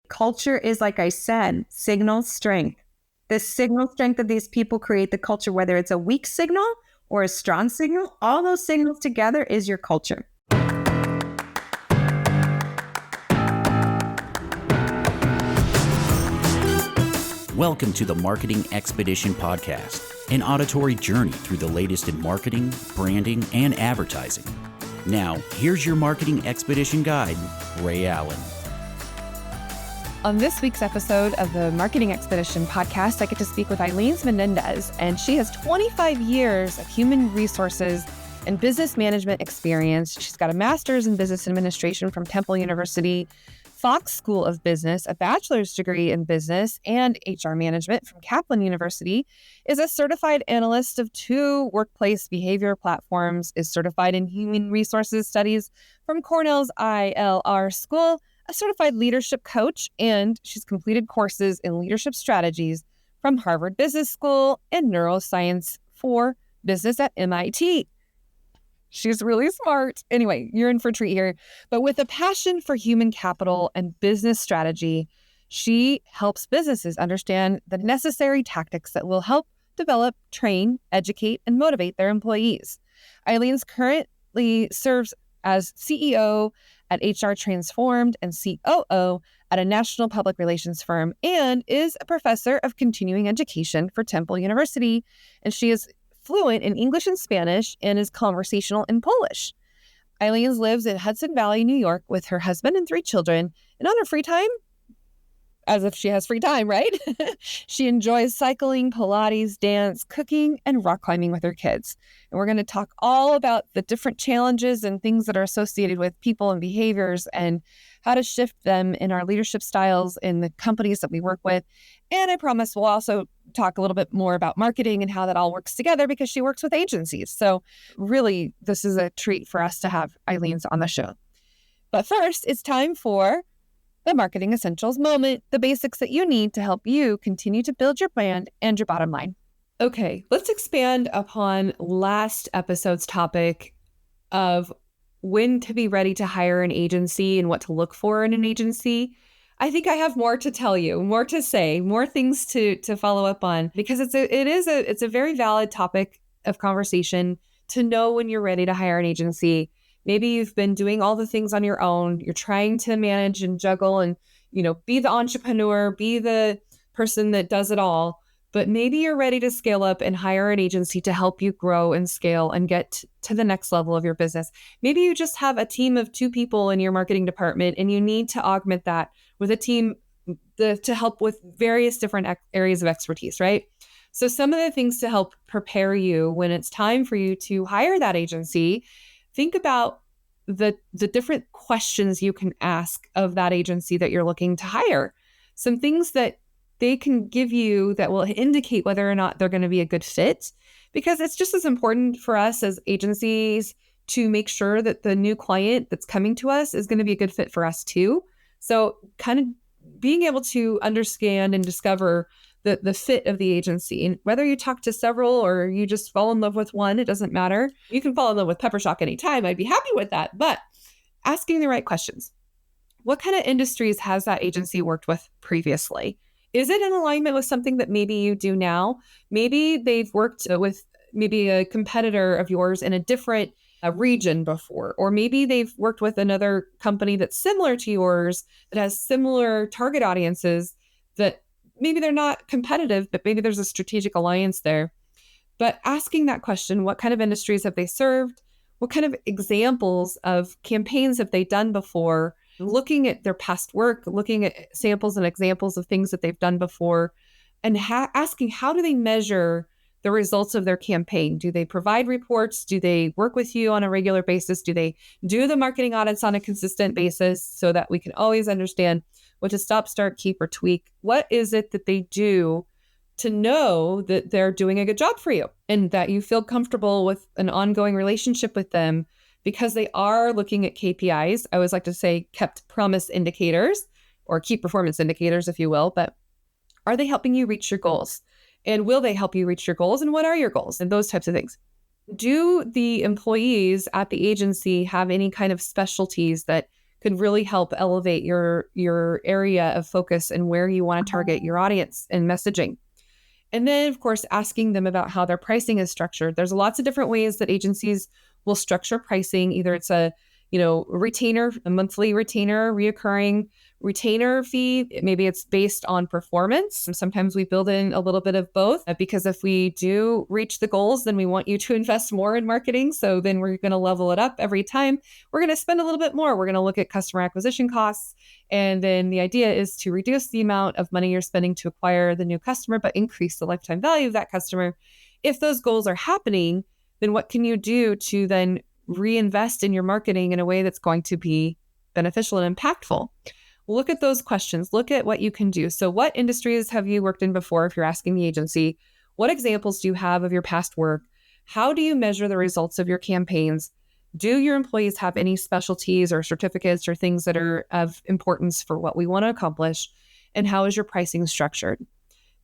Culture is, like I said, signal strength. The signal strength of these people create the culture, whether it's a weak signal or a strong signal. All those signals together is your culture. Welcome to the Marketing Expedition Podcast, an auditory journey through the latest in marketing, branding, and advertising. Now, here's your Marketing Expedition guide, Ray Allen. On this week's episode of the Marketing Expedition Podcast, I get to speak with Allyns Melendez, and she has 25 years of human resources and business management experience. She's got a master's in business administration from Temple University, Fox School of Business, a bachelor's degree in business and HR management from Kaplan University, is a certified analyst of 2 workplace behavior platforms, is certified in human resources studies from Cornell's ILR School, a certified leadership coach, and she's completed courses in leadership strategies from Harvard Business School and neuroscience for business at MIT. She's really smart. Anyway, you're in for a treat here. But with a passion for human capital and business strategy, she helps businesses understand the necessary tactics that will help develop, train, educate, and motivate their employees. Allyns currently serves as CEO at HR Transformed and COO at a national public relations firm and is a professor of continuing education for Temple University. And she is fluent in English and Spanish and is conversational in Polish. Allyns lives in Hudson Valley, New York with her husband and 3 children. And on her free time, as if she has free time, right? She enjoys cycling, Pilates, dance, cooking, and rock climbing with her kids. And we're going to talk all about the different challenges and things that are associated with people and behaviors and how to shift them in our leadership styles in the companies that we work with. And I promise we'll also talk a little bit more about marketing and how that all works together because she works with agencies. So really, this is a treat for us to have Allyns on the show. But first, it's time for the Marketing Essentials moment, the basics that you need to help you continue to build your brand and your bottom line. Okay, let's expand upon last episode's topic of when to be ready to hire an agency and what to look for in an agency. I think I have more to tell you, more to say, more things to follow up on, because it's a very valid topic of conversation to know when you're ready to hire an agency. Maybe you've been doing all the things on your own. You're trying to manage and juggle and, be the entrepreneur, be the person that does it all. But maybe you're ready to scale up and hire an agency to help you grow and scale and get to the next level of your business. Maybe you just have a team of 2 people in your marketing department and you need to augment that with a team to help with various different areas of expertise, right? So some of the things to help prepare you when it's time for you to hire that agency, think about the different questions you can ask of that agency that you're looking to hire. Some things that they can give you that will indicate whether or not they're going to be a good fit, because it's just as important for us as agencies to make sure that the new client that's coming to us is going to be a good fit for us too. So kind of being able to understand and discover the fit of the agency, and whether you talk to several or you just fall in love with one, it doesn't matter. You can fall in love with Peppershock anytime. I'd be happy with that. But asking the right questions. What kind of industries has that agency worked with previously? Is it in alignment with something that maybe you do now? Maybe they've worked with maybe a competitor of yours in a different region before, or maybe they've worked with another company that's similar to yours that has similar target audiences that maybe they're not competitive, but maybe there's a strategic alliance there. But asking that question, what kind of industries have they served? What kind of examples of campaigns have they done before? Looking at their past work, looking at samples and examples of things that they've done before, and asking how do they measure the results of their campaign? Do they provide reports? Do they work with you on a regular basis? Do they do the marketing audits on a consistent basis so that we can always understand what to stop, start, keep, or tweak? What is it that they do to know that they're doing a good job for you and that you feel comfortable with an ongoing relationship with them? Because they are looking at KPIs. I always like to say kept promise indicators or key performance indicators, if you will. But are they helping you reach your goals? And will they help you reach your goals? And what are your goals? And those types of things. Do the employees at the agency have any kind of specialties that could really help elevate your area of focus and where you want to target your audience and messaging. And then, of course, asking them about how their pricing is structured. There's lots of different ways that agencies will structure pricing. Either it's a retainer, a monthly retainer, reoccurring retainer fee. Maybe it's based on performance. And sometimes we build in a little bit of both, because if we do reach the goals, then we want you to invest more in marketing. So then we're going to level it up every time. We're going to spend a little bit more. We're going to look at customer acquisition costs. And then the idea is to reduce the amount of money you're spending to acquire the new customer, but increase the lifetime value of that customer. If those goals are happening, then what can you do to then reinvest in your marketing in a way that's going to be beneficial and impactful? Look at those questions. Look at what you can do. So what industries have you worked in before if you're asking the agency? What examples do you have of your past work? How do you measure the results of your campaigns? Do your employees have any specialties or certificates or things that are of importance for what we want to accomplish? And how is your pricing structured?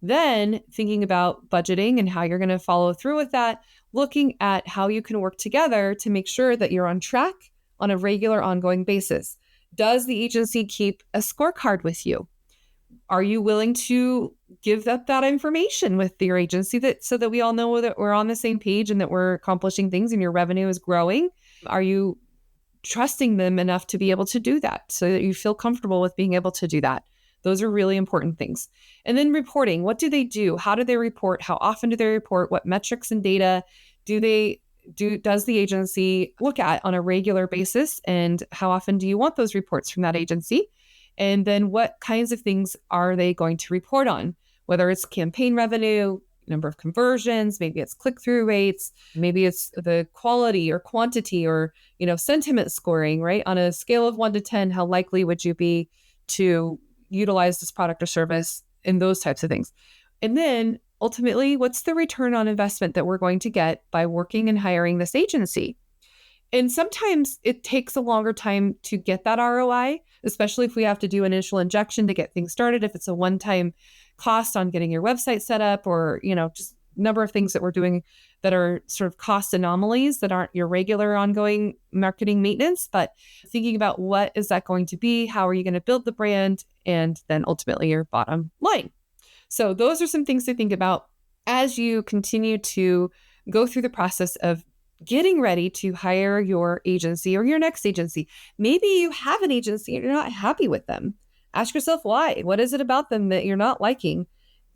Then thinking about budgeting and how you're going to follow through with that, looking at how you can work together to make sure that you're on track on a regular, ongoing basis. Does the agency keep a scorecard with you? Are you willing to give up that information with your agency so that we all know that we're on the same page and that we're accomplishing things and your revenue is growing? Are you trusting them enough to be able to do that so that you feel comfortable with being able to do that? Those are really important things. And then reporting. What do they do? How do they report? How often do they report? What metrics and data does the agency look at on a regular basis? And how often do you want those reports from that agency? And then what kinds of things are they going to report on? Whether it's campaign revenue, number of conversions, maybe it's click-through rates, maybe it's the quality or quantity or, sentiment scoring, right? On a scale of 1 to 10, how likely would you be to utilize this product or service, and those types of things. And then ultimately, what's the return on investment that we're going to get by working and hiring this agency? And sometimes it takes a longer time to get that ROI, especially if we have to do initial injection to get things started. If it's a one-time cost on getting your website set up, or, just number of things that we're doing that are sort of cost anomalies that aren't your regular ongoing marketing maintenance, but thinking about what is that going to be? How are you going to build the brand? And then ultimately your bottom line. So those are some things to think about as you continue to go through the process of getting ready to hire your agency or your next agency. Maybe you have an agency and you're not happy with them. Ask yourself why. What is it about them that you're not liking?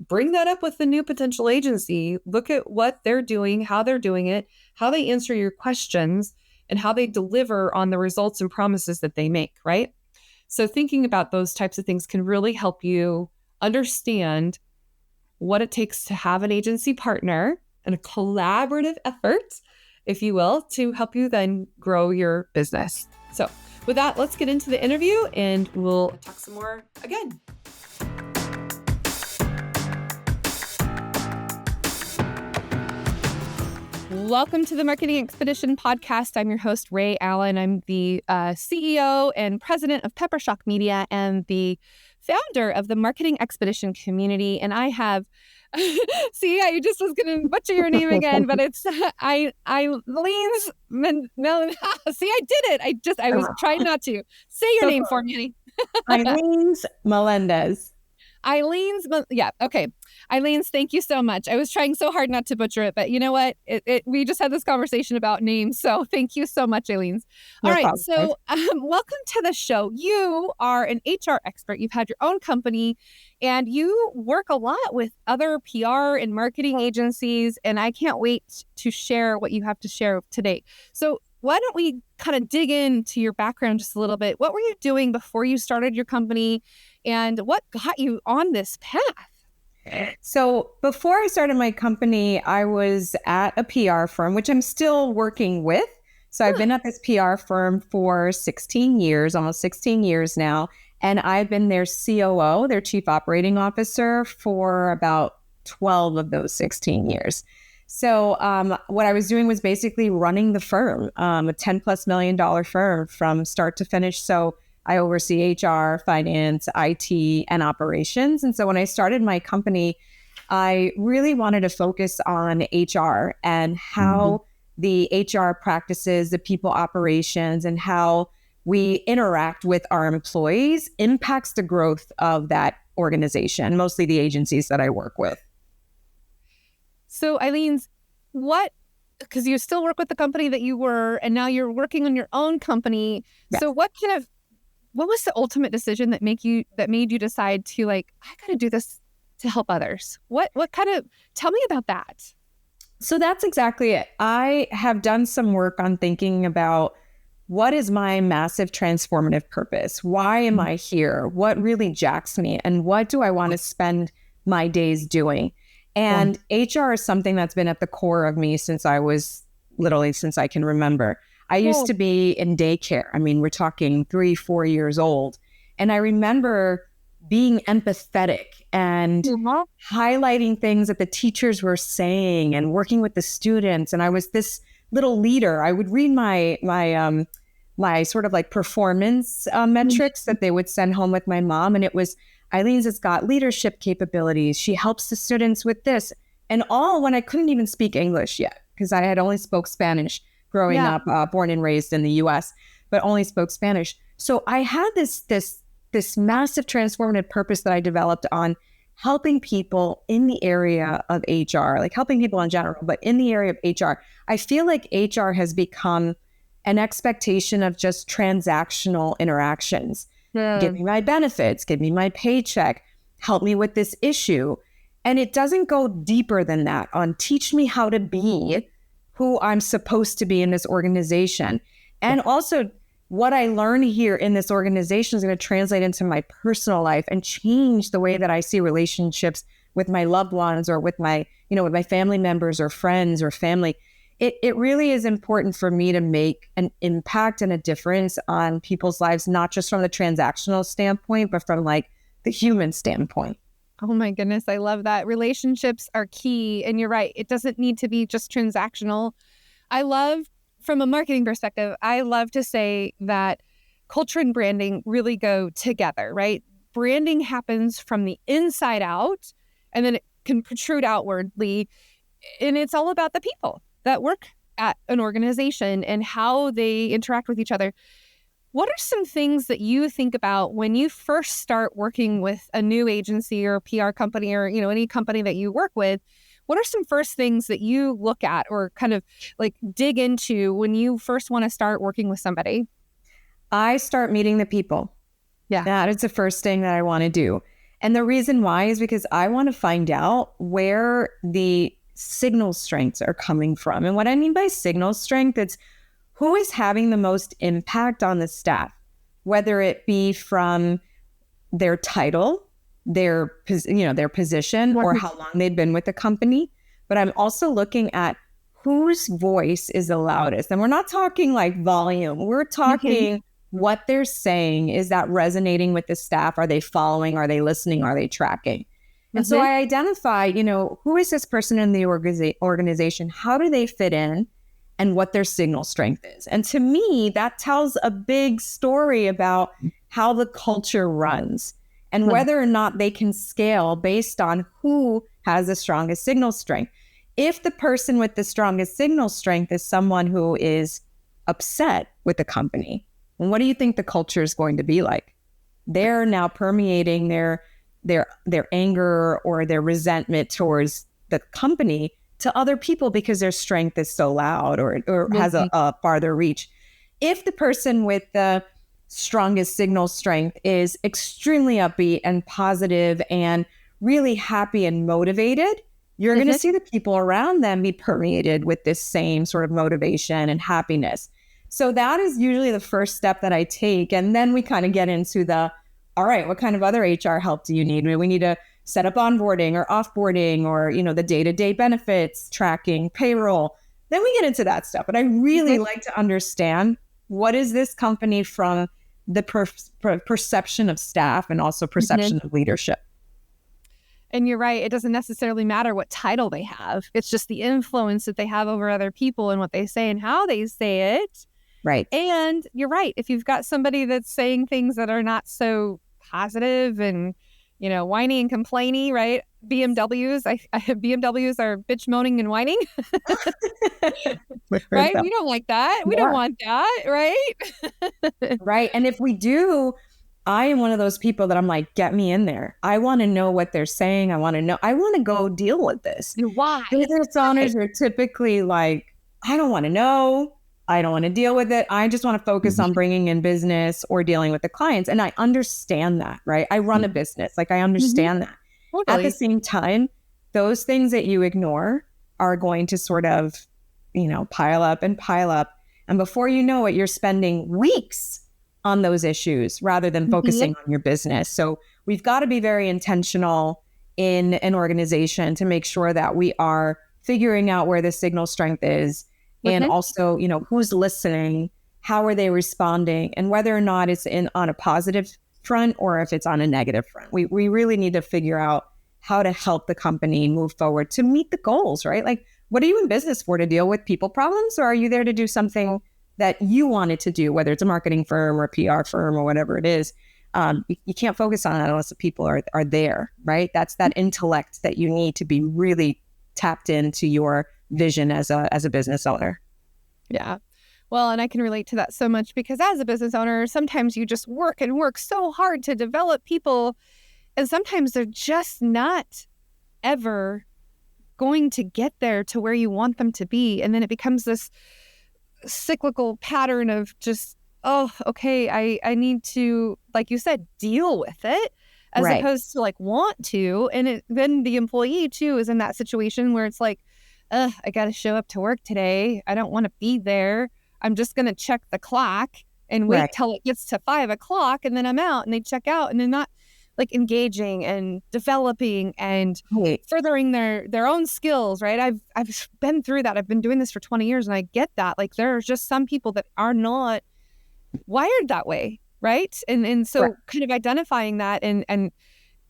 Bring that up with the new potential agency. Look at what they're doing, how they're doing it, how they answer your questions, and how they deliver on the results and promises that they make, right? So thinking about those types of things can really help you understand what it takes to have an agency partner and a collaborative effort, if you will, to help you then grow your business. So with that, let's get into the interview and we'll talk some more again. Welcome to the Marketing Expedition podcast. I'm your host, Ray Allen. I'm the CEO and president of Peppershock Media and the founder of the Marketing Expedition community. And I have, see, I just was going to butcher your name again, but it's Allyns Melendez. See, I did it. I was trying not to. Say your name for me, honey. Allyns Melendez. Okay. Allyns, thank you so much. I was trying so hard not to butcher it, but you know what? We just had this conversation about names, so thank you so much, Allyns. All right, so welcome to the show. You are an HR expert. You've had your own company, and you work a lot with other PR and marketing agencies, and I can't wait to share what you have to share today. So why don't we kind of dig into your background just a little bit? What were you doing before you started your company, and what got you on this path? So before I started my company, I was at a PR firm, which I'm still working with. So I've been at this PR firm for 16 years, almost 16 years now. And I've been their COO, their chief operating officer, for about 12 of those 16 years. So what I was doing was basically running the firm, a $10+ million firm from start to finish. So I oversee HR, finance, IT, and operations. And so when I started my company, I really wanted to focus on HR and how the HR practices, the people operations, and how we interact with our employees impacts the growth of that organization, mostly the agencies that I work with. So Allyns, because you still work with the company that you were, and now you're working on your own company. Yes. So what was the ultimate decision that made you decide to like, I got to do this to help others? Tell me about that. So that's exactly it. I have done some work on thinking about what is my massive transformative purpose? Why am I here? What really jacks me? And what do I want to spend my days doing? And HR is something that's been at the core of me since I can remember. I used to be in daycare. I mean, we're talking 3-4 years old. And I remember being empathetic and highlighting things that the teachers were saying and working with the students. And I was this little leader. I would read my sort of like performance metrics that they would send home with my mom. And it was, Allyns has got leadership capabilities. She helps the students with this. And all when I couldn't even speak English yet, because I had only spoke Spanish growing up, born and raised in the US, but only spoke Spanish. So I had this massive transformative purpose that I developed on helping people in the area of HR, like helping people in general, but in the area of HR. I feel like HR has become an expectation of just transactional interactions. Give me my benefits, give me my paycheck, help me with this issue. And it doesn't go deeper than that on teach me how to be who I'm supposed to be in this organization. And also what I learn here in this organization is going to translate into my personal life and change the way that I see relationships with my loved ones or with my family members or friends or family. It really is important for me to make an impact and a difference on people's lives, not just from the transactional standpoint, but from like the human standpoint. Oh my goodness, I love that. Relationships are key. And you're right. It doesn't need to be just transactional. From a marketing perspective, I love to say that culture and branding really go together, right? Branding happens from the inside out, and then it can protrude outwardly. And it's all about the people that work at an organization and how they interact with each other. What are some things that you think about when you first start working with a new agency or a PR company or, any company that you work with? What are some first things that you look at or kind of like dig into when you first want to start working with somebody? I start meeting the people. Yeah. That is the first thing that I want to do. And the reason why is because I want to find out where the signal strengths are coming from. And what I mean by signal strength, it's who is having the most impact on the staff, whether it be from their title, their position, or how long they've been with the company. But I'm also looking at whose voice is the loudest. And we're not talking like volume. We're talking what they're saying. Is that resonating with the staff? Are they following? Are they listening? Are they tracking? And so I identify, who is this person in the organization? How do they fit in? And what their signal strength is. And to me, that tells a big story about how the culture runs and whether or not they can scale based on who has the strongest signal strength. If the person with the strongest signal strength is someone who is upset with the company, and what do you think the culture is going to be like? They're now permeating their anger or their resentment towards the company to other people because their strength is so loud or has a farther reach. If the person with the strongest signal strength is extremely upbeat and positive and really happy and motivated, you're going to see the people around them be permeated with this same sort of motivation and happiness. So that is usually the first step that I take. And then we kind of get into all right, what kind of other HR help do you need? We need to set up onboarding or offboarding or, the day-to-day benefits, tracking, payroll. Then we get into that stuff. But I really like to understand what is this company from the perception of staff and also perception of leadership. And you're right. It doesn't necessarily matter what title they have. It's just the influence that they have over other people and what they say and how they say it. Right. And you're right. If you've got somebody that's saying things that are not so positive and whiny and complainy, right? BMWs are bitch moaning and whining, right? We don't like that. We don't want that, right? Right. And if we do, I am one of those people that I'm like, get me in there. I want to know what they're saying. I want to go deal with this. Why? Business owners are typically like, I don't want to know. I don't want to deal with it. I just want to focus on bringing in business or dealing with the clients. And I understand that, right? I run a business. Like I understand that. Totally. At the same time, those things that you ignore are going to sort of, pile up and pile up. And before you know it, you're spending weeks on those issues rather than focusing on your business. So we've got to be very intentional in an organization to make sure that we are figuring out where the signal strength is and also, who's listening, how are they responding, and whether or not it's on a positive front or if it's on a negative front. We really need to figure out how to help the company move forward to meet the goals, right? Like, what are you in business for? To deal with people problems, or are you there to do something that you wanted to do, whether it's a marketing firm or a PR firm or whatever it is? You can't focus on that unless the people are there, right? That's that intellect that you need to be really tapped into your vision as a business owner. Yeah. Well, and I can relate to that so much because as a business owner, sometimes you just work and work so hard to develop people, and sometimes they're just not ever going to get there to where you want them to be. And then it becomes this cyclical pattern of just, okay, I need to, like you said, deal with it as opposed to like want to. And then the employee too is in that situation where it's like, I got to show up to work today. I don't want to be there. I'm just going to check the clock and wait till it gets to 5 o'clock and then I'm out, and they check out and they're not like engaging and developing and furthering their own skills, right? I've been through that. I've been doing this for 20 years and I get that. Like there are just some people that are not wired that way, right? And so kind of identifying that and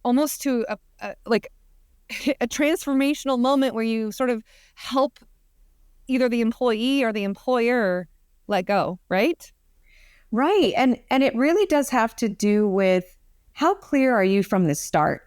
almost to a transformational moment where you sort of help either the employee or the employer let go, right? Right. And it really does have to do with how clear are you from the start?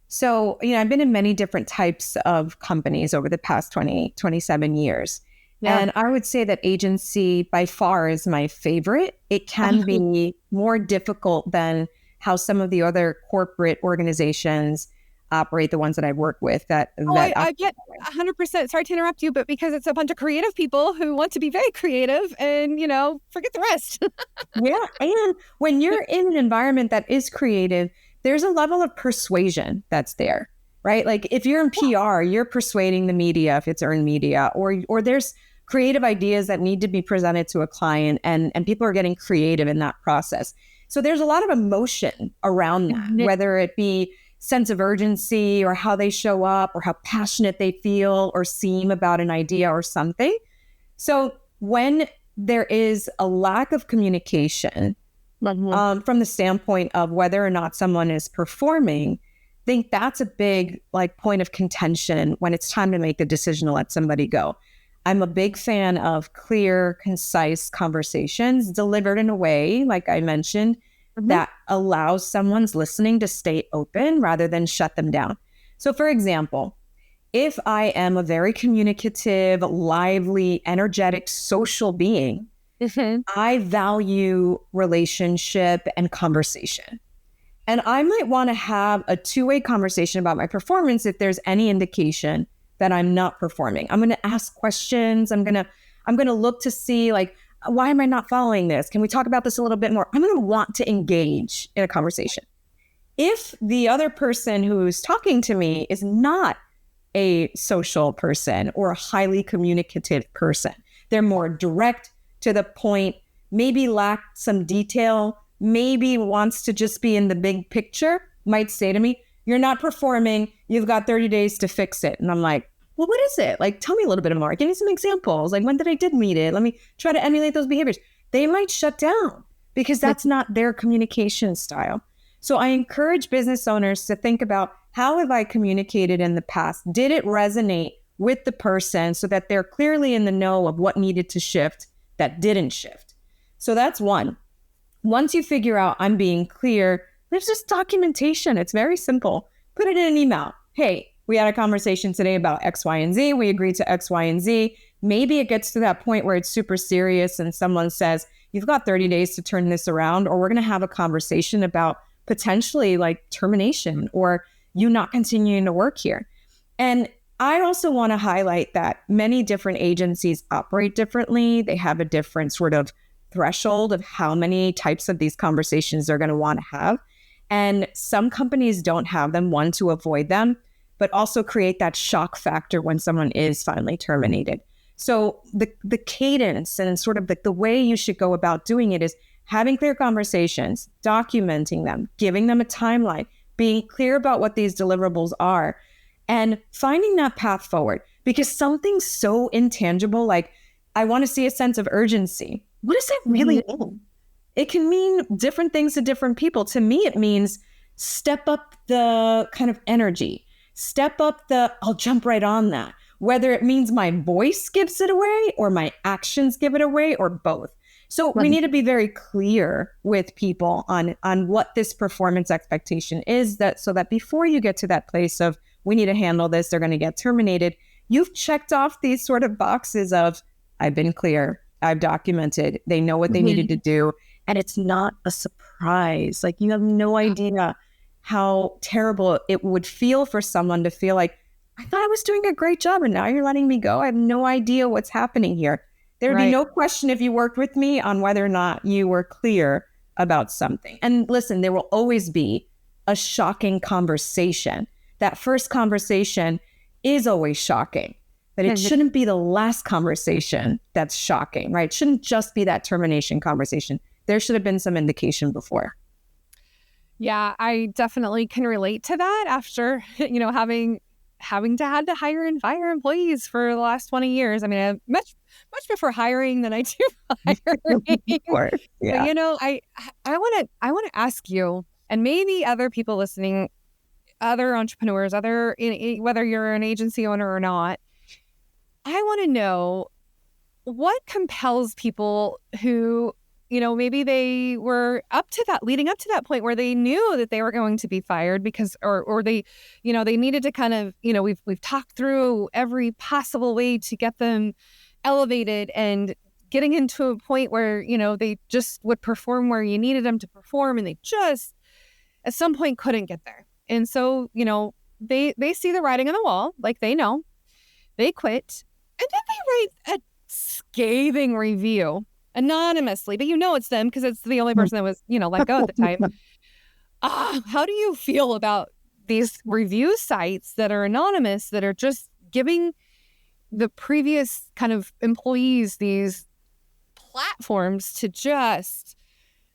So, I've been in many different types of companies over the past 27 years. Yeah. And I would say that agency by far is my favorite. It can be more difficult than how some of the other corporate organizations operate, the ones that I've worked with. I get 100%. Sorry to interrupt you, but because it's a bunch of creative people who want to be very creative and, forget the rest. Yeah. And when you're in an environment that is creative, there's a level of persuasion that's there, right? Like if you're in PR, you're persuading the media if it's earned media, or there's creative ideas that need to be presented to a client and people are getting creative in that process. So there's a lot of emotion around that, whether it be sense of urgency or how they show up or how passionate they feel or seem about an idea or something. So when there is a lack of communication from the standpoint of whether or not someone is performing, I think that's a big point of contention when it's time to make a decision to let somebody go. I'm a big fan of clear, concise conversations delivered in a way, like I mentioned, that allows someone's listening to stay open rather than shut them down. So for example, if I am a very communicative, lively, energetic, social being, I value relationship and conversation. And I might want to have a two-way conversation about my performance if there's any indication that I'm not performing. I'm going to ask questions. I'm going to look to see why am I not following this? Can we talk about this a little bit more? I'm going to want to engage in a conversation. If the other person who's talking to me is not a social person or a highly communicative person, they're more direct, to the point, maybe lack some detail, maybe wants to just be in the big picture, might say to me, you're not performing, you've got 30 days to fix it. And I'm like, well, what is it? Tell me a little bit more. Give me some examples. When did I meet it? Let me try to emulate those behaviors. They might shut down because that's not their communication style. So I encourage business owners to think about, how have I communicated in the past? Did it resonate with the person so that they're clearly in the know of what needed to shift that didn't shift? So that's one. Once you figure out I'm being clear, There's just documentation. It's very simple. Put it in an email. Hey, we had a conversation today about X, Y, and Z. We agreed to X, Y, and Z. Maybe it gets to that point where it's super serious and someone says, you've got 30 days to turn this around, or we're going to have a conversation about potentially like termination or you not continuing to work here. And I also want to highlight that many different agencies operate differently. They have a different sort of threshold of how many types of these conversations they're going to want to have. And some companies don't have them, one, to avoid them, but also create that shock factor when someone is finally terminated. So the cadence and sort of the way you should go about doing it is having clear conversations, documenting them, giving them a timeline, being clear about what these deliverables are, and finding that path forward. Because something so intangible, like I want to see a sense of urgency. What does that really mean? It can mean different things to different people. To me, it means step up the kind of energy, step up the, I'll jump right on that. Whether it means my voice gives it away or my actions give it away or both. So we need to be very clear with people on what this performance expectation is, that so that before you get to that place of we need to handle this, they're going to get terminated, you've checked off these sort of boxes of I've been clear, I've documented, they know what they needed to do, and it's not a surprise. Like you have no idea how terrible it would feel for someone to feel like, I thought I was doing a great job and now you're letting me go. I have no idea what's happening here. There'd be no question if you worked with me on whether or not you were clear about something. And listen, there will always be a shocking conversation. That first conversation is always shocking, but it shouldn't be the last conversation that's shocking, right? It shouldn't just be that termination conversation. There should have been some indication before. Yeah, I definitely can relate to that after, having to hire and fire employees for the last 20 years. I mean, I much prefer hiring than I do hiring. Of course, yeah. But I want to ask you, and maybe other people listening, other entrepreneurs, whether you're an agency owner or not, I want to know what compels people who, maybe they were leading up to that point where they knew that they were going to be fired because, or they, they needed to kind of, we've talked through every possible way to get them elevated and getting into a point where, they just would perform where you needed them to perform. And they just at some point couldn't get there. And so, they see the writing on the wall, like they know, they quit, and then they write a scathing review anonymously, but it's them because it's the only person that was, let go at the time. How do you feel about these review sites that are anonymous, that are just giving the previous kind of employees these platforms to just,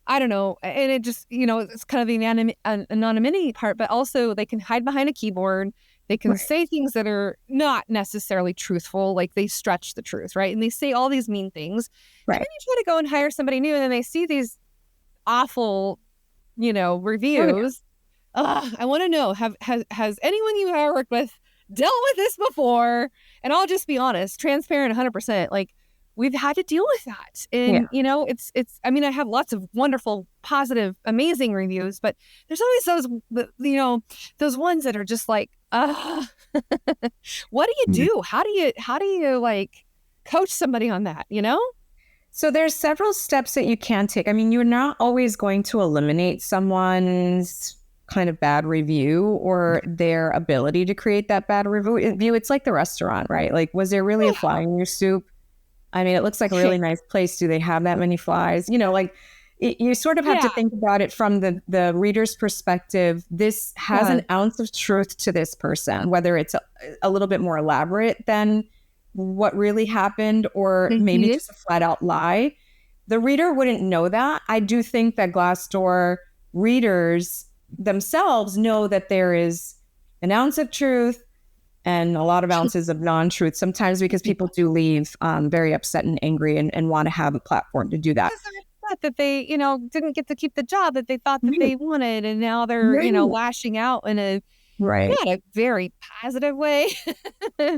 I don't know, and it just, it's kind of the anonymity part, but also they can hide behind a keyboard. They can say things that are not necessarily truthful, like they stretch the truth, right? And they say all these mean things. Right. And then you try to go and hire somebody new, and then they see these awful, reviews. I want to know, has anyone you ever worked with dealt with this before? And I'll just be honest, transparent 100%. Like, we've had to deal with that. And, I have lots of wonderful, positive, amazing reviews, but there's always those ones that are just like, what do you do? How do you like coach somebody on that, So there's several steps that you can take. I mean, you're not always going to eliminate someone's kind of bad review or their ability to create that bad review. It's like the restaurant, right? Like, was there really a fly in your soup? I mean, it looks like a really nice place. Do they have that many flies? You sort of have to think about it from the reader's perspective. This has an ounce of truth to this person, whether it's a little bit more elaborate than what really happened, or maybe just a flat out lie. The reader wouldn't know that. I do think that Glassdoor readers themselves know that there is an ounce of truth and a lot of ounces of non-truth sometimes, because people do leave very upset and angry and want to have a platform to do that. That they, didn't get to keep the job that they thought that they wanted. And now they're, lashing out in a not a very positive way.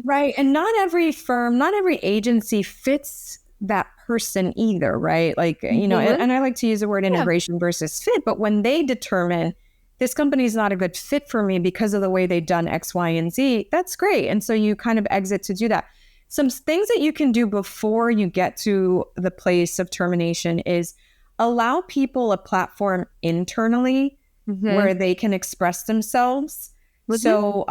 Right. And not every firm, not every agency fits that person either. Right. Like, and I like to use the word integration versus fit, but when they determine this company is not a good fit for me because of the way they've done X, Y, and Z, that's great. And so you kind of exit to do that. Some things that you can do before you get to the place of termination is allow people a platform internally where they can express themselves. So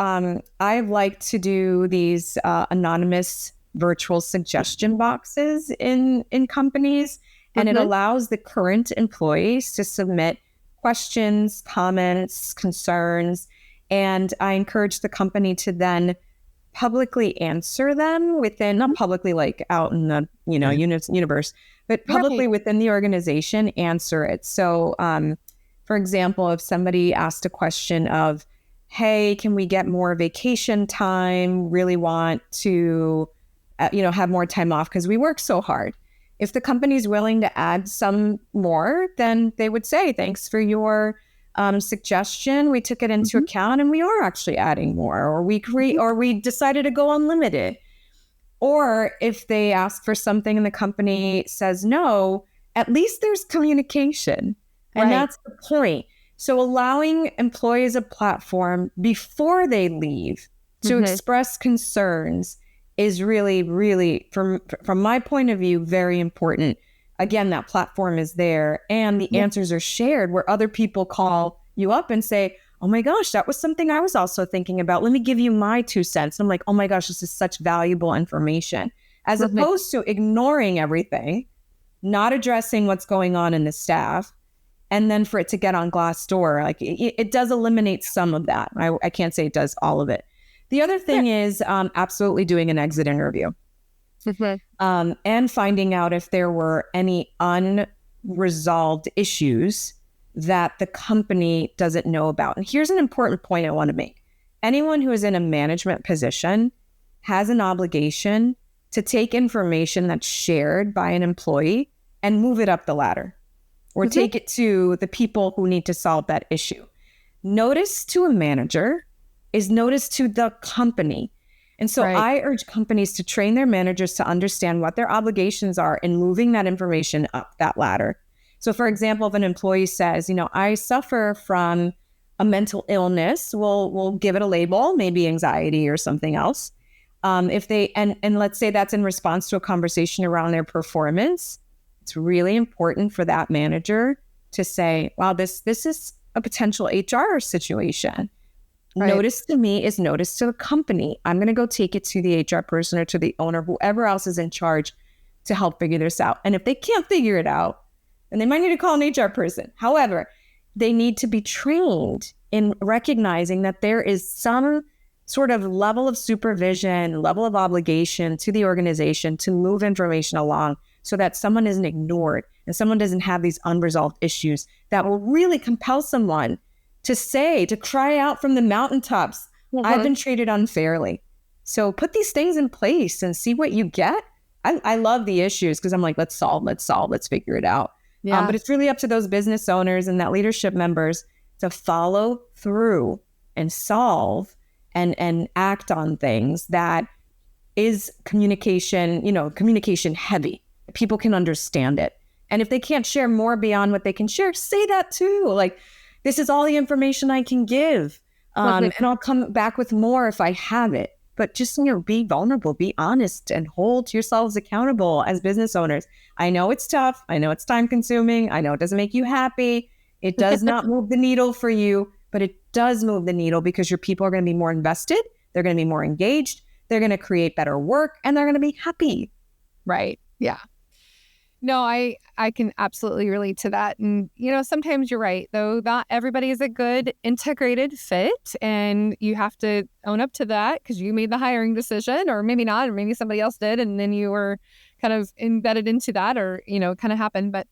I like to do these anonymous virtual suggestion boxes in companies, and it allows the current employees to submit questions, comments, concerns, and I encourage the company to then publicly answer them within, not publicly like out in the universe, but publicly within the organization, answer it. So for example, if somebody asked a question of, hey, can we get more vacation time? Really want to have more time off because we work so hard. If the company's willing to add some more, then they would say, thanks for your suggestion. We took it into account and we are actually adding more, or we decided to go unlimited. Or if they ask for something and the company says no, at least there's communication. And that's the point. So allowing employees a platform before they leave to express concerns is really, really, from my point of view, very important. Again, that platform is there and the answers are shared where other people call you up and say, oh my gosh, that was something I was also thinking about. Let me give you my 2 cents. And I'm like, oh my gosh, this is such valuable information. As opposed to ignoring everything, not addressing what's going on in the staff, and then for it to get on Glassdoor. Like it does eliminate some of that. I can't say it does all of it. The other thing is absolutely doing an exit interview and finding out if there were any unresolved issues that the company doesn't know about. And here's an important point I want to make. Anyone who is in a management position has an obligation to take information that's shared by an employee and move it up the ladder or take it to the people who need to solve that issue. Notice to a manager is notice to the company. And so I urge companies to train their managers to understand what their obligations are in moving that information up that ladder. So for example, if an employee says, I suffer from a mental illness, we'll give it a label, maybe anxiety or something else. If they, and let's say that's in response to a conversation around their performance, it's really important for that manager to say, wow, this is a potential HR situation. Notice to me is notice to the company. I'm going to go take it to the HR person or to the owner, whoever else is in charge to help figure this out. And if they can't figure it out, then they might need to call an HR person. However, they need to be trained in recognizing that there is some sort of level of supervision, level of obligation to the organization to move information along so that someone isn't ignored and someone doesn't have these unresolved issues that will really compel someone to cry out from the mountaintops, I've been treated unfairly. So put these things in place and see what you get. I love the issues because I'm like, let's solve, let's figure it out. But it's really up to those business owners and that leadership members to follow through and solve and act on things that is communication heavy. People can understand it. And if they can't share more beyond what they can share, say that too. Like, this is all the information I can give. And I'll come back with more if I have it. But just, be vulnerable, be honest, and hold yourselves accountable as business owners. I know it's tough. I know it's time consuming. I know it doesn't make you happy. It does not move the needle for you, but it does move the needle because your people are going to be more invested. They're going to be more engaged. They're going to create better work and they're going to be happy. Right. Yeah. No, I can absolutely relate to that. And, sometimes you're right, though, not everybody is a good integrated fit. And you have to own up to that because you made the hiring decision, or maybe not, or maybe somebody else did. And then you were kind of embedded into that, or, kind of happened. But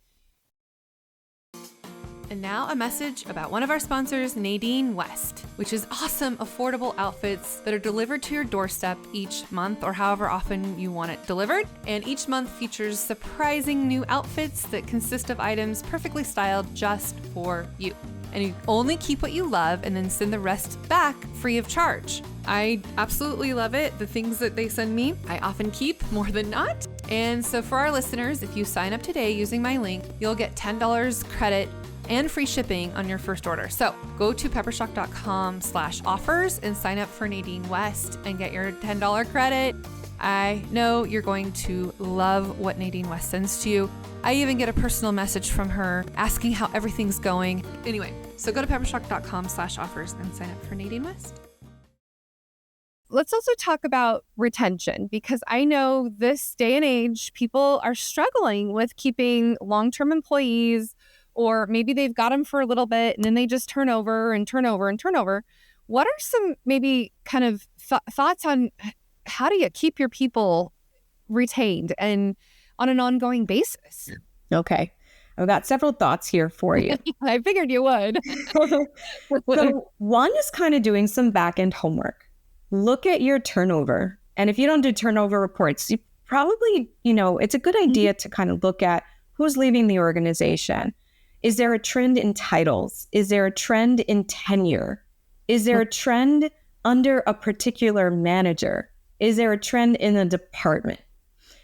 And now a message about one of our sponsors, Nadine West, which is awesome, affordable outfits that are delivered to your doorstep each month or however often you want it delivered. And each month features surprising new outfits that consist of items perfectly styled just for you. And you only keep what you love and then send the rest back free of charge. I absolutely love it. The things that they send me, I often keep more than not. And so for our listeners, if you sign up today using my link, you'll get $10 credit and free shipping on your first order. So go to peppershock.com/offers and sign up for Nadine West and get your $10 credit. I know you're going to love what Nadine West sends to you. I even get a personal message from her asking how everything's going. Anyway, so go to peppershock.com/offers and sign up for Nadine West. Let's also talk about retention, because I know this day and age, people are struggling with keeping long-term employees, or maybe they've got them for a little bit and then they just turn over and turn over and turn over. What are some maybe kind of thoughts on how do you keep your people retained and on an ongoing basis? Okay. I've got several thoughts here for you. I figured you would. So one is kind of doing some back-end homework. Look at your turnover. And if you don't do turnover reports, you probably, it's a good idea to kind of look at who's leaving the organization. Is there a trend in titles? Is there a trend in tenure? Is there a trend under a particular manager? Is there a trend in a department?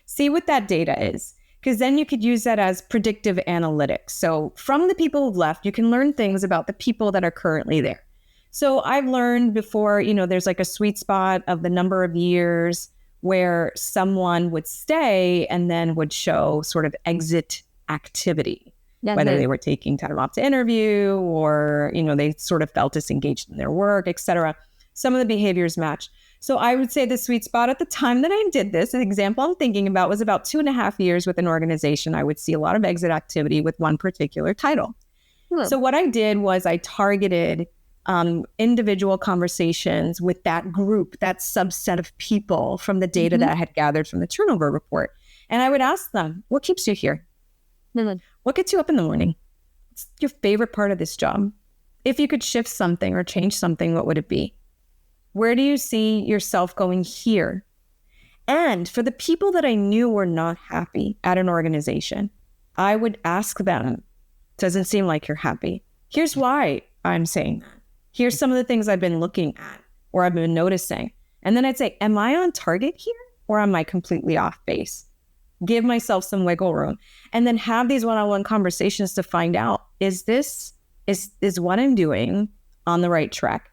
See what that data is, because then you could use that as predictive analytics. So from the people who've left, you can learn things about the people that are currently there. So I've learned before, there's like a sweet spot of the number of years where someone would stay and then would show sort of exit activity, whether they were taking time off to interview or, they sort of felt disengaged in their work, et cetera. Some of the behaviors match. So I would say the sweet spot at the time that I did this, an example I'm thinking about was about 2.5 years with an organization. I would see a lot of exit activity with one particular title. So what I did was I targeted individual conversations with that group, that subset of people from the data that I had gathered from the turnover report. And I would ask them, what keeps you here? What gets you up in the morning? What's your favorite part of this job? If you could shift something or change something, what would it be? Where do you see yourself going here? And for the people that I knew were not happy at an organization, I would ask them, doesn't seem like you're happy. Here's why I'm saying that. Here's some of the things I've been looking at or I've been noticing. And then I'd say, am I on target here or am I completely off base? Give myself some wiggle room and then have these one-on-one conversations to find out, is what I'm doing on the right track?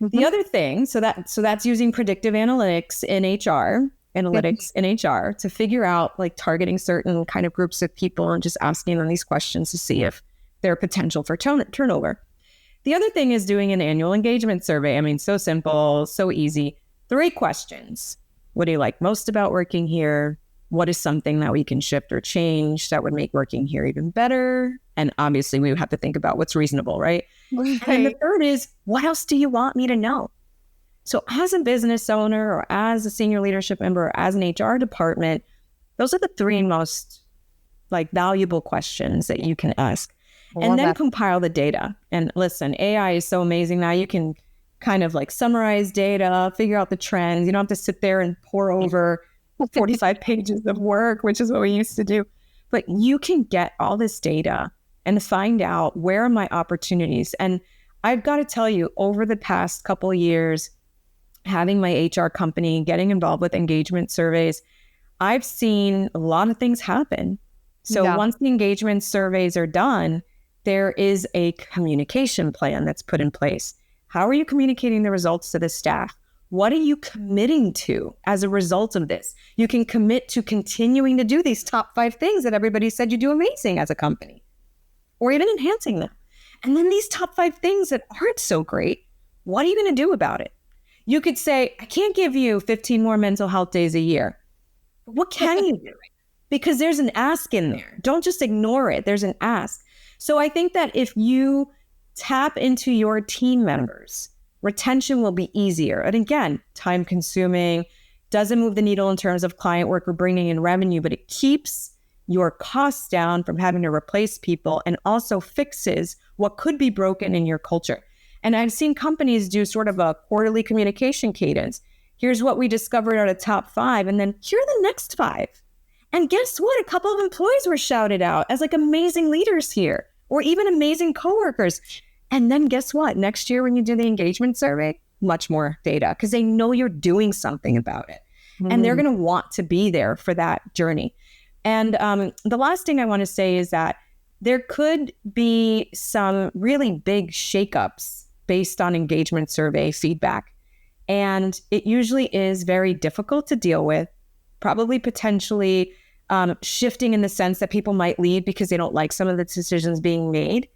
The other thing, so that's using predictive analytics in HR, to figure out like targeting certain kind of groups of people and just asking them these questions to see if there are potential for turnover. The other thing is doing an annual engagement survey. I mean, so simple, so easy. 3 questions. What do you like most about working here? What is something that we can shift or change that would make working here even better? And obviously we would have to think about what's reasonable, right? And the third is, what else do you want me to know? So as a business owner or as a senior leadership member or as an HR department, those are the 3 most valuable questions that you can ask. And then compile the data. And listen, AI is so amazing now. You can kind of summarize data, figure out the trends. You don't have to sit there and pour over 45 pages of work, which is what we used to do. But you can get all this data and find out where are my opportunities. And I've got to tell you, over the past couple of years, having my HR company, getting involved with engagement surveys, I've seen a lot of things happen. So once the engagement surveys are done, there is a communication plan that's put in place. How are you communicating the results to the staff? What are you committing to as a result of this? You can commit to continuing to do these top 5 things that everybody said you do amazing as a company, or even enhancing them. And then these top 5 things that aren't so great, what are you going to do about it? You could say, I can't give you 15 more mental health days a year. But what can you do? Because there's an ask in there. Don't just ignore it. There's an ask. So I think that if you tap into your team members, retention will be easier. And again, time consuming, doesn't move the needle in terms of client work or bringing in revenue, but it keeps your costs down from having to replace people and also fixes what could be broken in your culture. And I've seen companies do sort of a quarterly communication cadence. Here's what we discovered out of top 5, and then here are the next 5. And guess what? A couple of employees were shouted out as amazing leaders here, or even amazing coworkers. And then guess what? Next year when you do the engagement survey, much more data, because they know you're doing something about it. And they're going to want to be there for that journey. And the last thing I want to say is that there could be some really big shakeups based on engagement survey feedback. And it usually is very difficult to deal with, probably potentially shifting in the sense that people might leave because they don't like some of the decisions being made.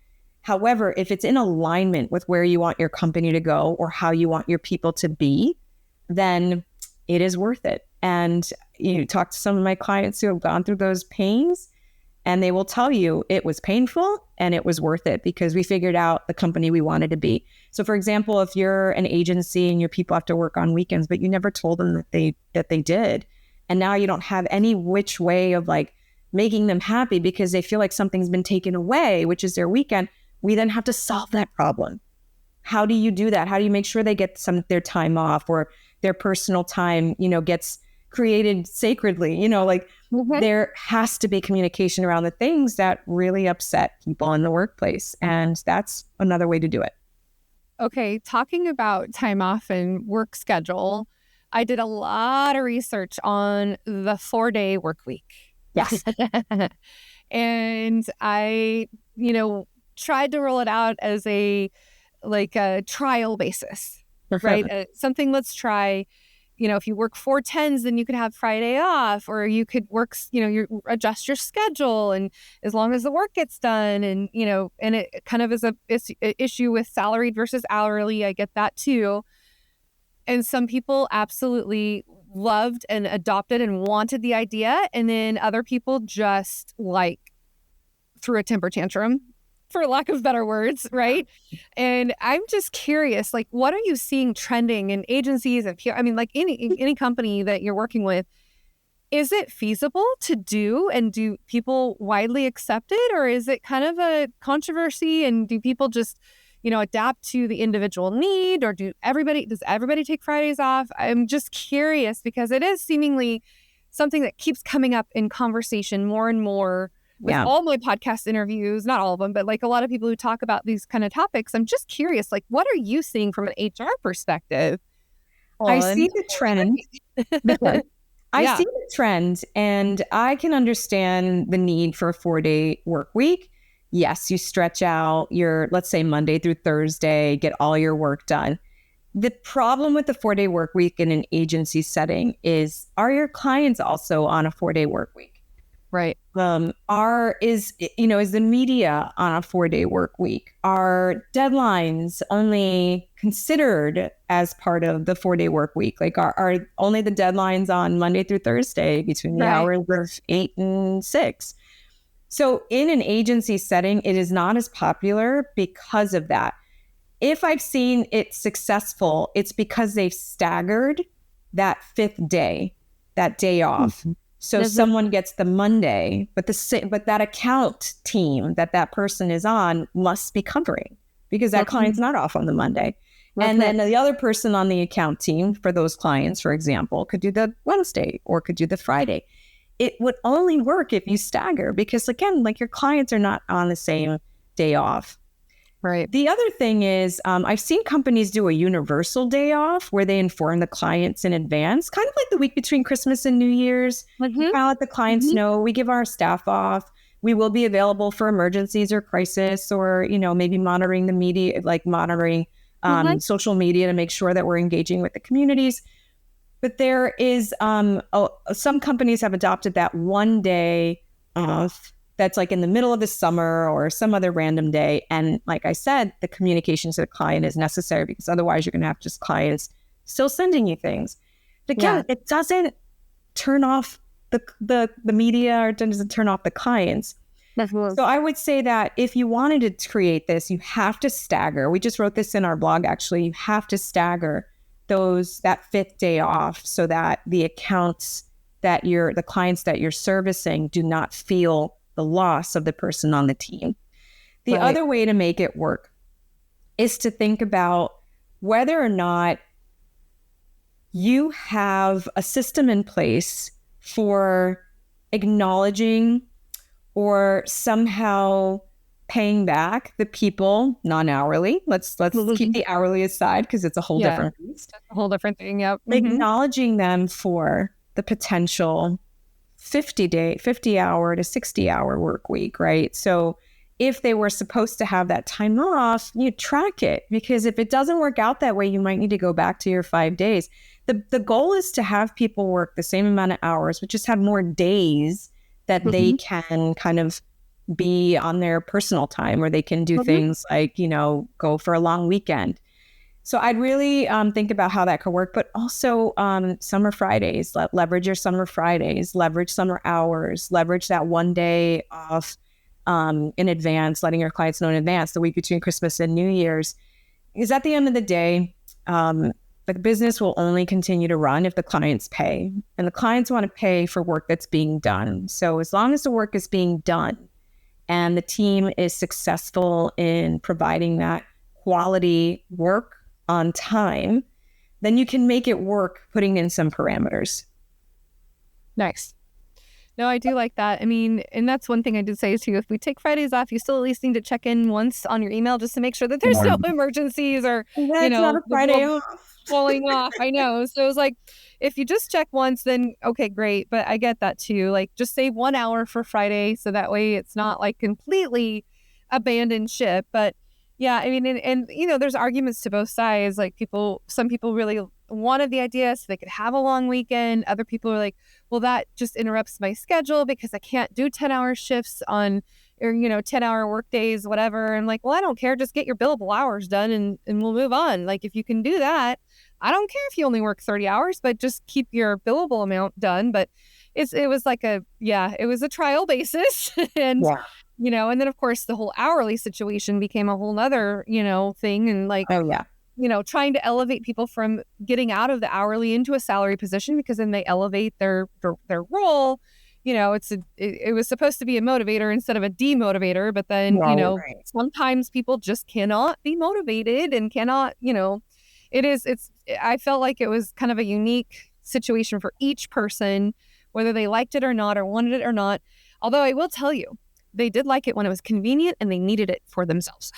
However, if it's in alignment with where you want your company to go or how you want your people to be, then it is worth it. And you talk to some of my clients who have gone through those pains, and they will tell you it was painful and it was worth it because we figured out the company we wanted to be. So for example, if you're an agency and your people have to work on weekends, but you never told them that they did, and now you don't have any which way of like making them happy because they feel like something's been taken away, which is their weekend, we then have to solve that problem. How do you do that? How do you make sure they get some of their time off or their personal time, gets created sacredly? There has to be communication around the things that really upset people in the workplace. And that's another way to do it. Okay, talking about time off and work schedule, I did a lot of research on the 4-day work week. Yes. And I, tried to roll it out as a trial basis, right? Something let's try. If you work 4 10s, then you could have Friday off, or you could work, you adjust your schedule, and as long as the work gets done, and and it kind of is a issue with salaried versus hourly. I get that too. And some people absolutely loved and adopted and wanted the idea, and then other people just threw a temper tantrum, for lack of better words, right? And I'm just curious, what are you seeing trending in agencies and PR? I mean, any company that you're working with, is it feasible to do, and do people widely accept it, or is it kind of a controversy, and do people just, adapt to the individual need, or does everybody take Fridays off? I'm just curious because it is seemingly something that keeps coming up in conversation more and more. With all my podcast interviews, not all of them, but a lot of people who talk about these kind of topics, I'm just curious, what are you seeing from an HR perspective? I see the trend. I see the trend, and I can understand the need for a 4-day work week. Yes, you stretch out your, let's say, Monday through Thursday, get all your work done. The problem with the 4-day work week in an agency setting is, are your clients also on a 4-day work week? Right. Is the media on a 4-day work week? Are deadlines only considered as part of the 4-day work week? Are only the deadlines on Monday through Thursday between the hours of 8 and 6? So in an agency setting, it is not as popular because of that. If I've seen it successful, it's because they've staggered that 5th day, that day off. Mm-hmm. So someone gets the Monday, but that account team that person is on must be covering because that client's not off on the Monday. And then the other person on the account team for those clients, for example, could do the Wednesday or could do the Friday. It would only work if you stagger because, again, your clients are not on the same day off. Right. The other thing is I've seen companies do a universal day off where they inform the clients in advance, kind of like the week between Christmas and New Year's. Kind of let the clients know we give our staff off. We will be available for emergencies or crisis, or, maybe monitoring the media, monitoring social media to make sure that we're engaging with the communities. But there is some companies have adopted that one day off that's in the middle of the summer or some other random day. And like I said, the communication to the client is necessary because otherwise you're going to have just clients still sending you things. But again, it doesn't turn off the media, or it doesn't turn off the clients. So I would say that if you wanted to create this, you have to stagger. We just wrote this in our blog, actually. You have to stagger that 5th day off so that the accounts the clients that you're servicing do not feel the loss of the person on the team. The other way to make it work is to think about whether or not you have a system in place for acknowledging or somehow paying back the people non-hourly. Let's keep the hourly aside because it's a whole different beast. A whole different thing. Yep. Acknowledging them for the potential 50-hour to 60-hour work week, right? So if they were supposed to have that time off, you track it, because if it doesn't work out that way, you might need to go back to your 5 days. The goal is to have people work the same amount of hours, but just have more days that they can kind of be on their personal time, or they can do things like, go for a long weekend. So I'd really think about how that could work, but also summer Fridays, leverage your summer Fridays, leverage summer hours, leverage that one day off in advance, letting your clients know in advance, the week between Christmas and New Year's. Because at the end of the day, the business will only continue to run if the clients pay, and the clients want to pay for work that's being done. So as long as the work is being done and the team is successful in providing that quality work on time, then you can make it work putting in some parameters. Nice. No, I do like that. I mean, and that's one thing I did say to you. If we take Fridays off, you still at least need to check in once on your email just to make sure that there's no emergencies or, That's not a Friday off. Falling off. I know. So it was like, if you just check once, then okay, great. But I get that too. Like, just save 1 hour for Friday, so that way it's not like completely abandoned ship. But yeah, I mean, and there's arguments to both sides. Like some people really wanted the idea so they could have a long weekend. Other people are like, well, that just interrupts my schedule because I can't do 10-hour shifts or 10-hour work days, whatever. I'm like, well, I don't care. Just get your billable hours done and we'll move on. Like, if you can do that, I don't care if you only work 30 hours, but just keep your billable amount done. But it was like it was a trial basis. And, and then of course the whole hourly situation became a whole nother, thing. And like, trying to elevate people from getting out of the hourly into a salary position, because then they elevate their role. It was supposed to be a motivator instead of a demotivator, but then, sometimes people just cannot be motivated and cannot, I felt like it was kind of a unique situation for each person, whether they liked it or not, or wanted it or not. Although I will tell you, they did like it when it was convenient and they needed it for themselves.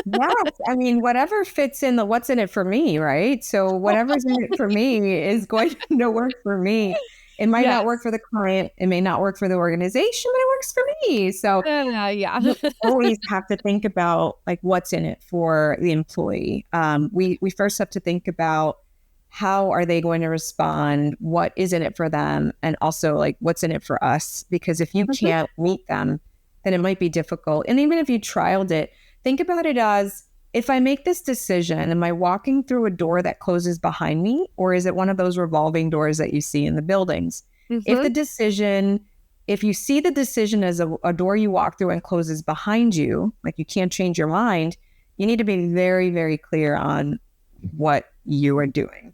Yes. I mean, whatever fits in the what's in it for me, right? So whatever's in it for me is going to work for me. It might not work for the client. It may not work for the organization, but it works for me. So you always have to think about like what's in it for the employee. We first have to think about how are they going to respond, what is in it for them, and also like what's in it for us. Because if you can't meet them, then it might be difficult. And even if you trialed it, think about it as, if I make this decision, am I walking through a door that closes behind me, or is it one of those revolving doors that you see in the buildings? If you see the decision as a door you walk through and closes behind you, like you can't change your mind, you need to be very, very clear on what you are doing.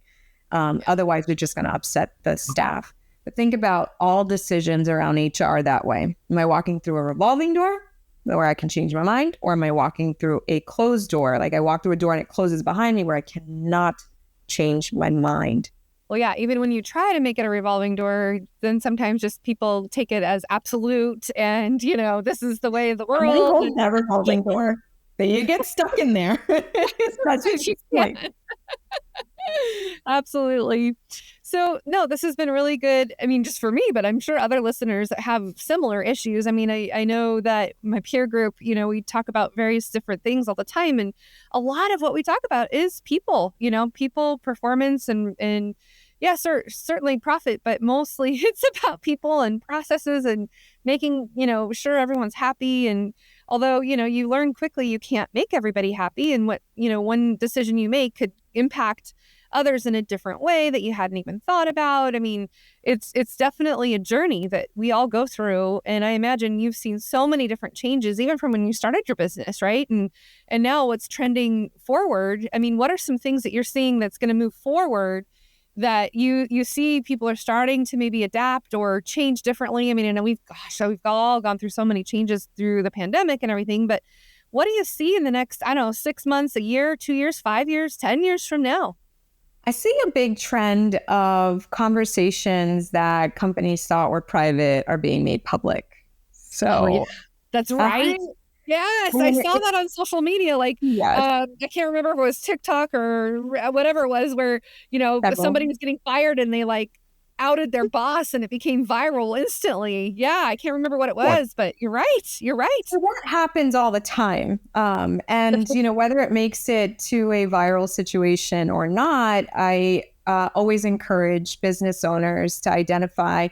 Otherwise, you're just going to upset the staff. But think about all decisions around HR that way. Am I walking through a revolving door where I can change my mind? Or am I walking through a closed door? Like I walk through a door and it closes behind me where I cannot change my mind. Well, yeah, even when you try to make it a revolving door, then sometimes just people take it as absolute and, this is the way of the world. It's never a revolving door. But you get stuck in there. Absolutely. So, no, this has been really good. I mean, just for me, but I'm sure other listeners have similar issues. I mean, I know that my peer group, we talk about various different things all the time. And a lot of what we talk about is people, people, performance, and certainly profit, but mostly it's about people and processes and making, sure everyone's happy. And although, you learn quickly you can't make everybody happy, and what, one decision you make could impact others in a different way that you hadn't even thought about. I mean, it's definitely a journey that we all go through. And I imagine you've seen so many different changes, even from when you started your business, right? And now what's trending forward. I mean, what are some things that you're seeing that's going to move forward that you see people are starting to maybe adapt or change differently? I mean, I know we've all gone through so many changes through the pandemic and everything, but what do you see in the next, 6 months, a year, 2 years, 5 years, 10 years from now? I see a big trend of conversations that companies thought were private are being made public. So that's right. Yes, I saw that on social media. Like, I can't remember if it was TikTok or whatever it was, where somebody was getting fired and they like outed their boss and it became viral instantly. Yeah, I can't remember what it was, but you're right. You're right. So that happens all the time. And, whether it makes it to a viral situation or not, I always encourage business owners to identify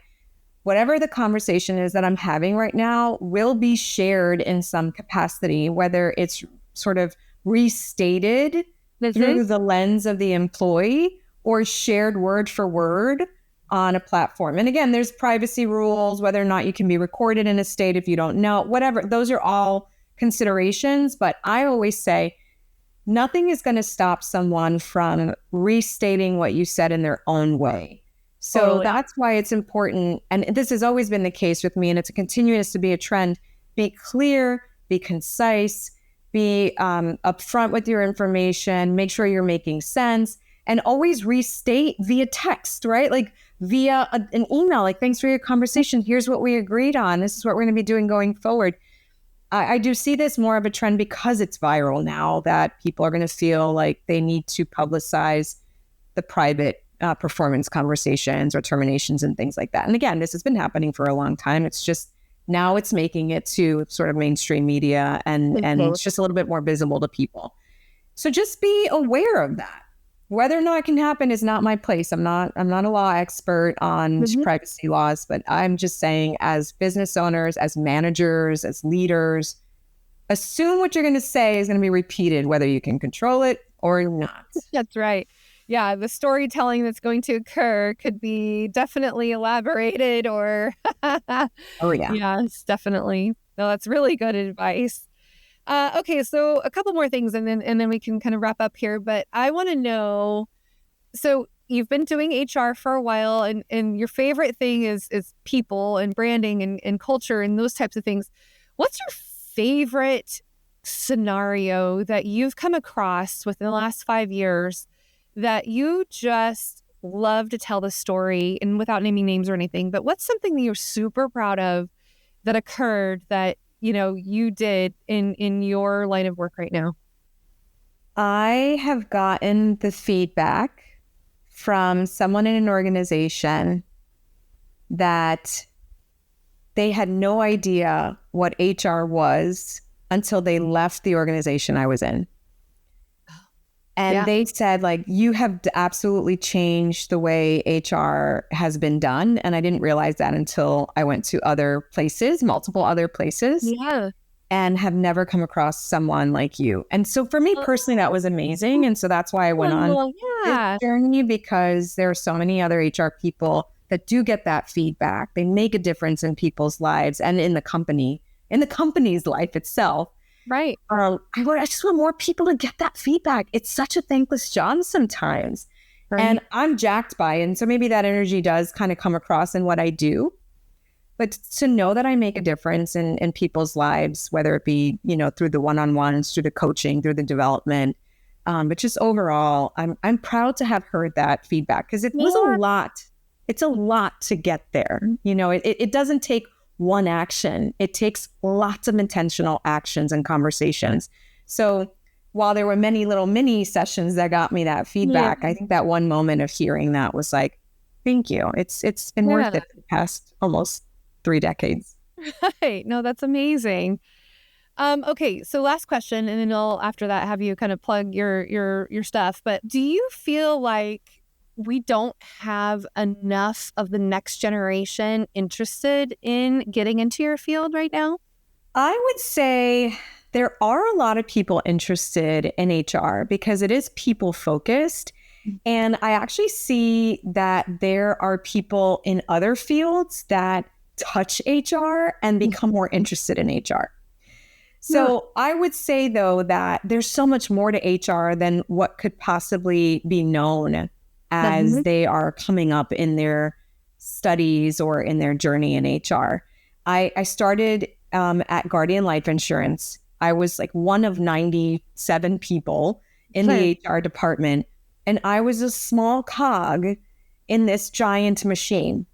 whatever the conversation is that I'm having right now will be shared in some capacity, whether it's sort of restated through the lens of the employee or shared word for word on a platform. And again, there's privacy rules, whether or not you can be recorded in a state if you don't know, whatever. Those are all considerations. But I always say nothing is going to stop someone from restating what you said in their own way. So Totally. That's why it's important. And this has always been the case with me, and it's continuous to be a trend. Be clear, be concise, be upfront with your information, make sure you're making sense, and always restate via text, right? Like via an email, like, thanks for your conversation. Here's what we agreed on. This is what we're going to be doing going forward. I do see this more of a trend because it's viral now, that people are going to feel like they need to publicize the private performance conversations or terminations and things like that. And again, this has been happening for a long time. It's just now it's making it to sort of mainstream media and it's just a little bit more visible to people. So just be aware of that. Whether or not it can happen is not my place. I'm not a law expert on privacy laws, but I'm just saying, as business owners, as managers, as leaders, assume what you're going to say is going to be repeated, whether you can control it or not. That's right. Yeah, the storytelling that's going to occur could be definitely elaborated or... Oh, yeah. Yes, definitely. No, that's really good advice. Okay, so a couple more things and then we can kind of wrap up here. But I want to know, so you've been doing HR for a while and your favorite thing is people and branding and culture and those types of things. What's your favorite scenario that you've come across within the last 5 years that you just love to tell the story, and without naming names or anything, but what's something that you're super proud of that occurred that, you did in your line of work right now? I have gotten the feedback from someone in an organization that they had no idea what HR was until they left the organization I was in. And they said, like, you have absolutely changed the way HR has been done. And I didn't realize that until I went to other places, multiple other places. Yeah. And have never come across someone like you. And so for me personally, that was amazing. And so that's why I went on this journey, because there are so many other HR people that do get that feedback. They make a difference in people's lives and in the company's life itself. Right. I just want more people to get that feedback. It's such a thankless job sometimes. Right. And I'm jacked by it. And so maybe that energy does kind of come across in what I do. But to know that I make a difference in people's lives, whether it be, through the one-on-ones, through the coaching, through the development, but just overall, I'm proud to have heard that feedback, because it was a lot. It's a lot to get there. It doesn't take one action. It takes lots of intentional actions and conversations. So while there were many little mini sessions that got me that feedback, I think that one moment of hearing that was like, thank you. It's been worth it for the past almost 3 decades. Right. No, that's amazing. Okay. So last question, and then I'll, after that, have you kind of plug your stuff. But do you feel like we don't have enough of the next generation interested in getting into your field right now? I would say there are a lot of people interested in HR because it is people focused. And I actually see that there are people in other fields that touch HR and become more interested in HR. So I would say, though, that there's so much more to HR than what could possibly be known as they are coming up in their studies or in their journey in HR. I started at Guardian Life Insurance. I was like one of 97 people in the HR department, and I was a small cog in this giant machine.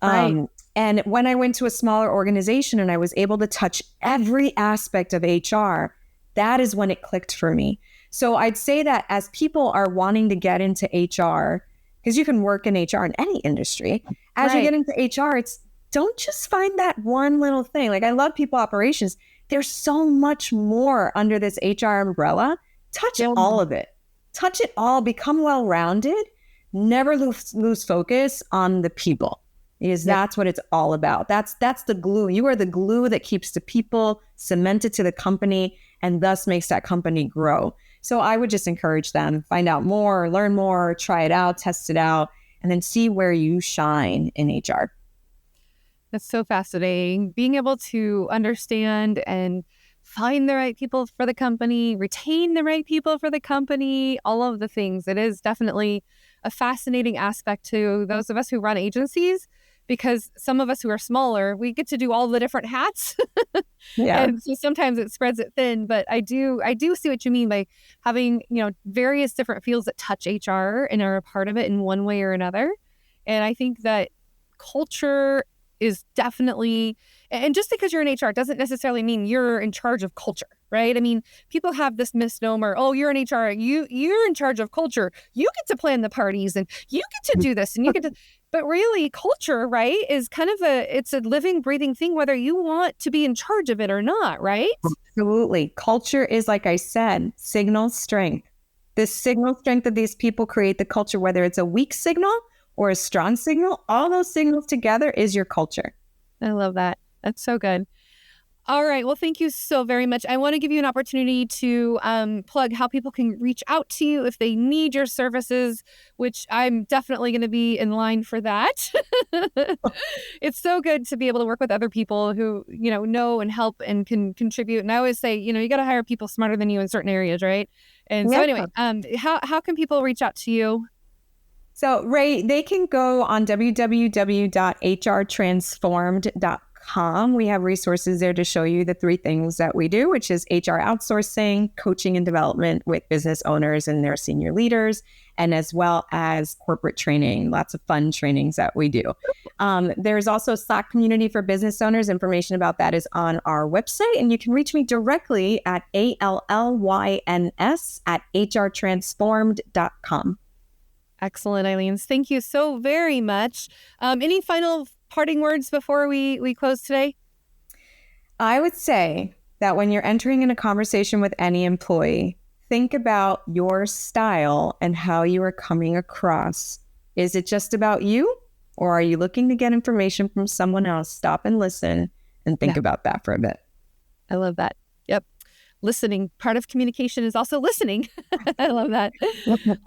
And when I went to a smaller organization and I was able to touch every aspect of HR, that is when it clicked for me. So I'd say that as people are wanting to get into HR, because you can work in HR in any industry. As you get into HR, it's don't just find that one little thing. Like, I love people operations. There's so much more under this HR umbrella. Touch all of it. Touch it all. Become well-rounded. Never lose focus on the people, because that's what it's all about. That's the glue. You are the glue that keeps the people cemented to the company and thus makes that company grow. So I would just encourage them, find out more, learn more, try it out, test it out, and then see where you shine in HR. That's so fascinating. Being able to understand and find the right people for the company, retain the right people for the company, all of the things. It is definitely a fascinating aspect to those of us who run agencies, because some of us who are smaller, we get to do all the different hats. And so sometimes it spreads it thin, but I do see what you mean by having, various different fields that touch HR and are a part of it in one way or another. And I think that culture is definitely, and just because you're in HR doesn't necessarily mean you're in charge of culture, right? I mean, people have this misnomer, oh, you're in HR, you're in charge of culture. You get to plan the parties and you get to do this and you get to, but really culture, right, is kind of it's a living, breathing thing, whether you want to be in charge of it or not, right? Absolutely. Culture is, like I said, signal strength. The signal strength of these people create the culture, whether it's a weak signal or a strong signal. All those signals together is your culture. I love that. That's so good. All right. Well, thank you so very much. I want to give you an opportunity to plug how people can reach out to you if they need your services, which I'm definitely going to be in line for that. It's so good to be able to work with other people who, know and help and can contribute. And I always say, you got to hire people smarter than you in certain areas, right? And so anyway, how can people reach out to you? So, Ray, they can go on www.hrtransformed.com. We have resources there to show you the 3 things that we do, which is HR outsourcing, coaching and development with business owners and their senior leaders, and as well as corporate training, lots of fun trainings that we do. There's also a Slack community for business owners. Information about that is on our website, and you can reach me directly at ALLYNS@hrtransformed.com. Excellent, Allyns. Thank you so very much. Any final parting words before we close today? I would say that when you're entering in a conversation with any employee, think about your style and how you are coming across. Is it just about you, or are you looking to get information from someone else? Stop and listen and think about that for a bit. I love that. Yep. Listening. Part of communication is also listening. I love that.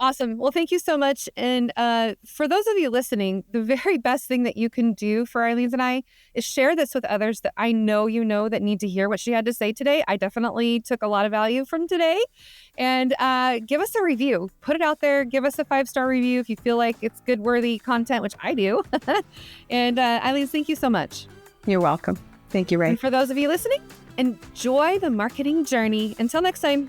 Awesome. Well, thank you so much. And for those of you listening, the very best thing that you can do for Allyns and I is share this with others that I know that need to hear what she had to say today. I definitely took a lot of value from today. And give us a review. Put it out there. Give us a 5-star review if you feel like it's good, worthy content, which I do. And Allyns, thank you so much. You're welcome. Thank you, Ray. And for those of you listening, enjoy the marketing journey. Until next time.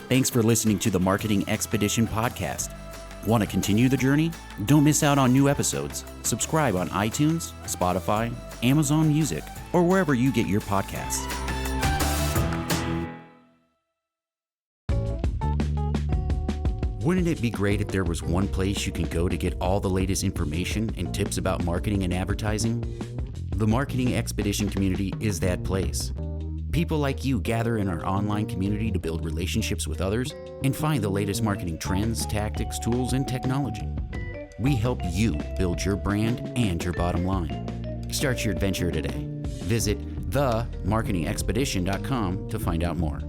Thanks for listening to the Marketing Expedition podcast. Want to continue the journey? Don't miss out on new episodes. Subscribe on iTunes, Spotify, Amazon Music, or wherever you get your podcasts. Wouldn't it be great if there was one place you can go to get all the latest information and tips about marketing and advertising? The Marketing Expedition community is that place. People like you gather in our online community to build relationships with others and find the latest marketing trends, tactics, tools, and technology. We help you build your brand and your bottom line. Start your adventure today. Visit themarketingexpedition.com to find out more.